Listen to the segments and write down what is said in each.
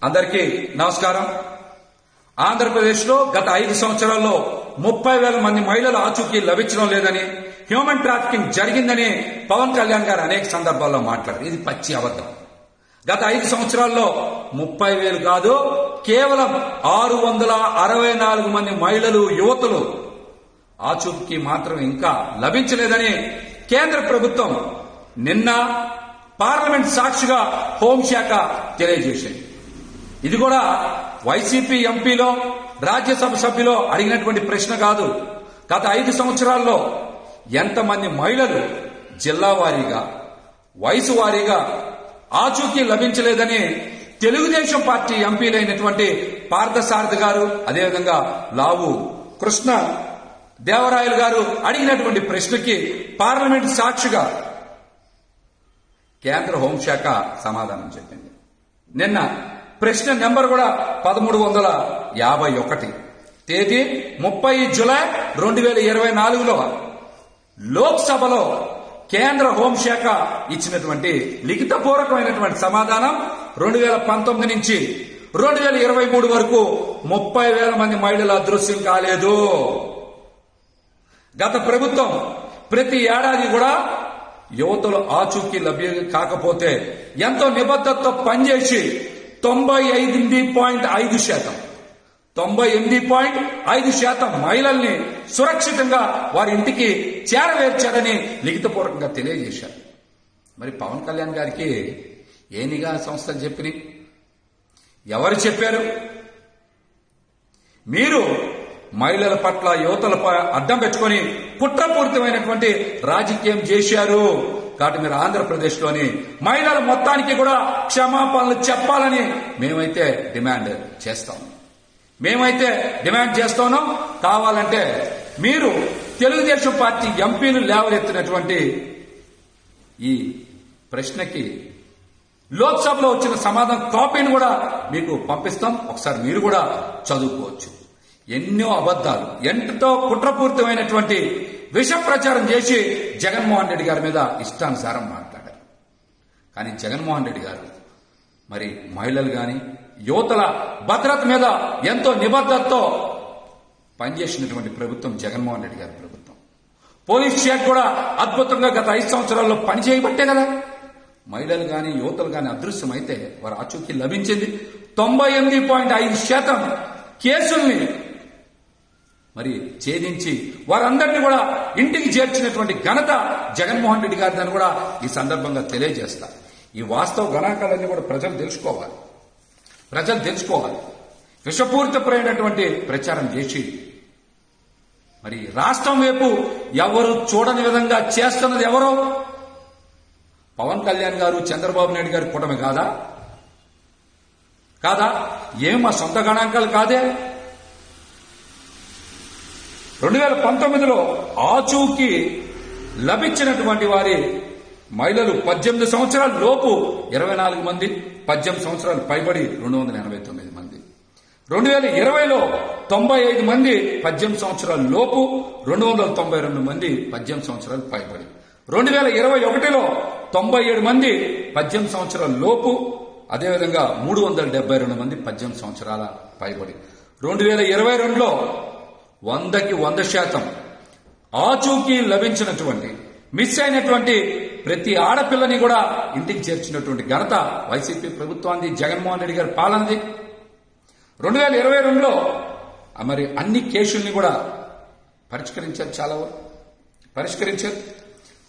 అందరికీ నమస్కారం. ఆంధ్రప్రదేశ్లో గత 5 సంవత్సరాల్లో 30,000 మంది మహిళల ఆచూకీ లభించడం లేదని, హ్యూమన్ ట్రాఫికింగ్ జరిగిందని పవన్ కళ్యాణ్ గారు అనేక సందర్భాల్లో మాట్లాడారు. ఇది పచ్చి అబద్ధం. గత 5 సంవత్సరాల్లో 30,000 కాదు, కేవలం 664 మంది మహిళలు, యువతులు ఆచూకీ మాత్రం ఇంకా లభించలేదని కేంద్ర ప్రభుత్వం నిన్న పార్లమెంట్ సాక్షిగా హోంశాఖ తెలియజేసింది. ఇది కూడా వైసీపీ ఎంపీలో, రాజ్యసభ సభ్యులో అడిగినటువంటి ప్రశ్న కాదు. గత 5 సంవత్సరాల్లో ఎంతమంది మహిళలు జిల్లా వారీగా, వయసు వారీగా ఆచూకీ లభించలేదని తెలుగుదేశం పార్టీ ఎంపీలైనటువంటి పార్థసారథి గారు, అదేవిధంగా లావు కృష్ణ దేవరాయలు గారు అడిగినటువంటి ప్రశ్నకి పార్లమెంట్ సాక్షిగా కేంద్ర హోంశాఖ సమాధానం చెప్పింది. నిన్న ప్రశ్న నెంబర్ కూడా 1351, తేదీ 30 జులై 2024లో లోక్సభలో కేంద్ర హోంశాఖ ఇచ్చినటువంటి లిఖితపూర్వకమైనటువంటి సమాధానం 2019 నుంచి 2023 వరకు 30,000 మంది మహిళల అదృశ్యం కాలేదు. గత ప్రభుత్వం ప్రతి ఏడాది కూడా యువతులు ఆచూకీ లభ్యం కాకపోతే ఎంతో నిబద్ధతతో పనిచేసి 98.5% మహిళల్ని సురక్షితంగా వారి ఇంటికి చేరవేర్చారని లిఖితపూర్వకంగా తెలియజేశారు. మరి పవన్ కళ్యాణ్ గారికి ఏ నిఘా సంస్థలు చెప్పినాయి? ఎవరు చెప్పారు? మీరు మహిళల పట్ల, యువతల అడ్డం పెట్టుకుని కుట్రపూరితమైనటువంటి రాజకీయం చేశారు. కాబట్టి మీరు ఆంధ్రప్రదేశ్లోని మహిళల మొత్తానికి కూడా క్షమాపణలు చెప్పాలని మేమైతే డిమాండ్ చేస్తాం. కావాలంటే మీరు తెలుగుదేశం పార్టీ ఎంపీలు లేవనెత్తినటువంటి ఈ ప్రశ్నకి లోక్సభలో వచ్చిన సమాధానం కాపీని కూడా మీకు పంపిస్తాం. ఒకసారి మీరు కూడా చదువుకోవచ్చు. ఎన్నో అబద్దాలు, ఎంతో కుట్రపూరితమైనటువంటి విష ప్రచారం చేసి జగన్మోహన్ రెడ్డి గారి మీద ఇష్టానుసారం మాట్లాడారు. కానీ జగన్మోహన్ రెడ్డి గారు మరి మహిళలు గాని, యువతల భద్రత మీద ఎంతో నిబద్ధతతో పనిచేసినటువంటి ప్రభుత్వం జగన్మోహన్ రెడ్డి గారి ప్రభుత్వం. పోలీస్ శాఖ కూడా అద్భుతంగా గత 5 సంవత్సరాల్లో పనిచేయబట్టే కదా మహిళలు గాని, యువతలు గాని అదృశ్యం అయితే వారి ఆచూకీ లభించింది. 98.5% కేసుల్ని మరి ఛేదించి వారందరినీ కూడా ఇంటికి చేర్చినటువంటి ఘనత జగన్మోహన్ రెడ్డి గారిదని కూడా ఈ సందర్భంగా తెలియజేస్తారు. ఈ వాస్తవ గణాంకాలన్నీ కూడా ప్రజలు తెలుసుకోవాలి. విషపూరితమైనటువంటి ప్రచారం చేసి మరి రాష్ట్రం వైపు ఎవరు చూడని విధంగా చేస్తున్నది ఎవరో? పవన్ కళ్యాణ్ గారు, చంద్రబాబు నాయుడు గారి కూటమి కాదా? ఏం మా సొంత గణాంకాలు కాదే? 2019లో ఆచూకీ లభించినటువంటి వారి మహిళలు 18 సంవత్సరాల లోపు 24 మంది, 18 సంవత్సరాలు పైబడి 289 మంది. 2020లో 95 మంది 18 సంవత్సరాల లోపు, 292 మంది 18 సంవత్సరాలు పైబడి. 2021లో 97 మంది 18 సంవత్సరాల లోపు, అదేవిధంగా 372 మంది 18 సంవత్సరాల పైబడి. 2022లో 100% ఆచూకీ లభించినటువంటి, మిస్ అయినటువంటి ప్రతి ఆడపిల్లని కూడా ఇంటికి చేర్చినటువంటి ఘనత వైసీపీ ప్రభుత్వాన్ని, జగన్మోహన్ రెడ్డి గారి పాలనది. 2022లో మరి అన్ని కేసుల్ని కూడా పరిష్కరించారు, చాలా వరకు పరిష్కరించారు.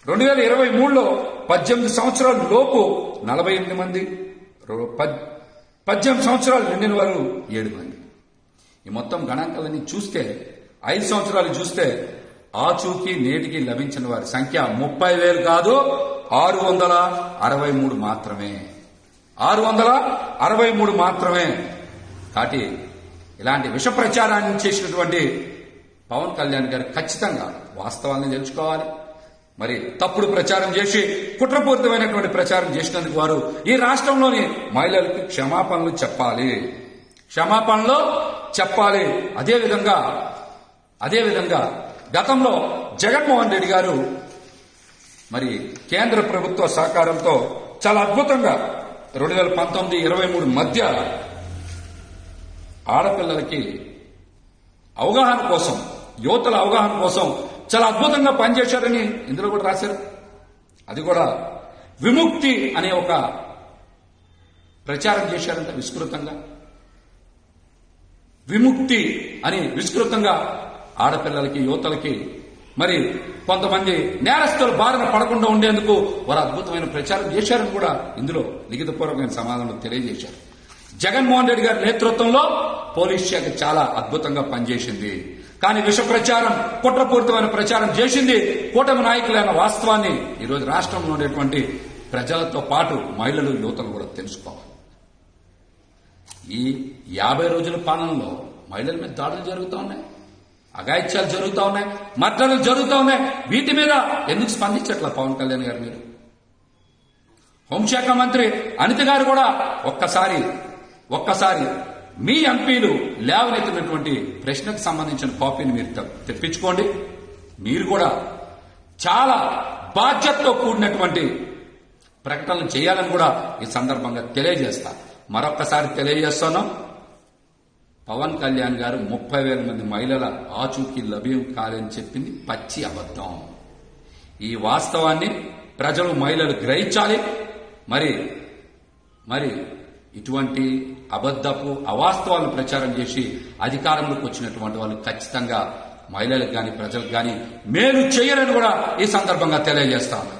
2023లో 18 సంవత్సరాల లోపు 48 మంది, 18 సంవత్సరాలు నిండిన వారు 7 మంది. ఈ మొత్తం గణాంకాలన్నీ చూస్తే 5 సంవత్సరాలు చూస్తే ఆచూకీ నేటికి లభించిన వారి సంఖ్య 30,000 కాదు, 663 మాత్రమే. 663 మాత్రమే. కాబట్టి ఇలాంటి విష ప్రచారాన్ని చేసినటువంటి పవన్ కళ్యాణ్ గారు ఖచ్చితంగా వాస్తవాన్ని తెలుసుకోవాలి. మరి తప్పుడు ప్రచారం చేసి, కుట్రపూరితమైనటువంటి ప్రచారం చేసినందుకు వారు ఈ రాష్ట్రంలోని మహిళలకు క్షమాపణలు చెప్పాలి. అదేవిధంగా గతంలో జగన్మోహన్ రెడ్డి గారు మరి కేంద్ర ప్రభుత్వ సహకారంతో చాలా అద్భుతంగా 2019-23 మధ్య ఆడపిల్లలకి అవగాహన కోసం, యువతల అవగాహన కోసం చాలా అద్భుతంగా పనిచేశారని ఇందులో కూడా రాశారు. అది కూడా విముక్తి అనే ఒక ప్రచారం చేశారంట విస్తృతంగా. విముక్తి అని విస్తృతంగా ఆడపిల్లలకి, యువతలకి, మరి కొంతమంది నేరస్తులు బారిన పడకుండా ఉండేందుకు వారు అద్భుతమైన ప్రచారం చేశారని కూడా ఇందులో లిఖితపూర్వకమైన సమాధానం తెలియజేశారు. జగన్మోహన్ రెడ్డి గారి నేతృత్వంలో పోలీస్ శాఖ చాలా అద్భుతంగా పనిచేసింది. కానీ విష ప్రచారం, కుట్రపూరితమైన ప్రచారం చేసింది కూటమి నాయకులైన వాస్తవాన్ని ఈరోజు రాష్ట్రంలో ఉండేటువంటి ప్రజలతో పాటు మహిళలు, యువతలు కూడా తెలుసుకోవాలి. ఈ 50 రోజుల పాలనలో మహిళల మీద దాడులు జరుగుతూ ఉన్నాయి, అఘాయిత్యాలు జరుగుతూ ఉన్నాయి, మర్డర్లు జరుగుతూ ఉన్నాయి. వీటి మీద ఎందుకు స్పందించట్లా పవన్ కళ్యాణ్ గారు? మీరు హోంశాఖ మంత్రి అనిత గారు కూడా ఒక్కసారి మీ ఎంపీలు లేవనెత్తినటువంటి ప్రశ్నకు సంబంధించిన కాపీని మీరు తెప్పించుకోండి. మీరు కూడా చాలా బాధ్యతతో కూడినటువంటి ప్రకటనలు చేయాలని కూడా ఈ సందర్భంగా తెలియజేస్తా. మరొక్కసారి తెలియజేస్తున్నాం, పవన్ కళ్యాణ్ గారు 30,000 మంది మహిళల ఆచూకీ లభ్యం కాదని చెప్పింది పచ్చి అబద్ధం. ఈ వాస్తవాన్ని ప్రజలు, మహిళలు గ్రహించాలి. మరి ఇటువంటి అబద్ధపు అవాస్తవాలను ప్రచారం చేసి అధికారంలోకి వచ్చినటువంటి వాళ్ళు ఖచ్చితంగా మహిళలకు గాని, ప్రజలకు గాని మేలు చేయరని కూడా ఈ సందర్భంగా తెలియజేస్తాను.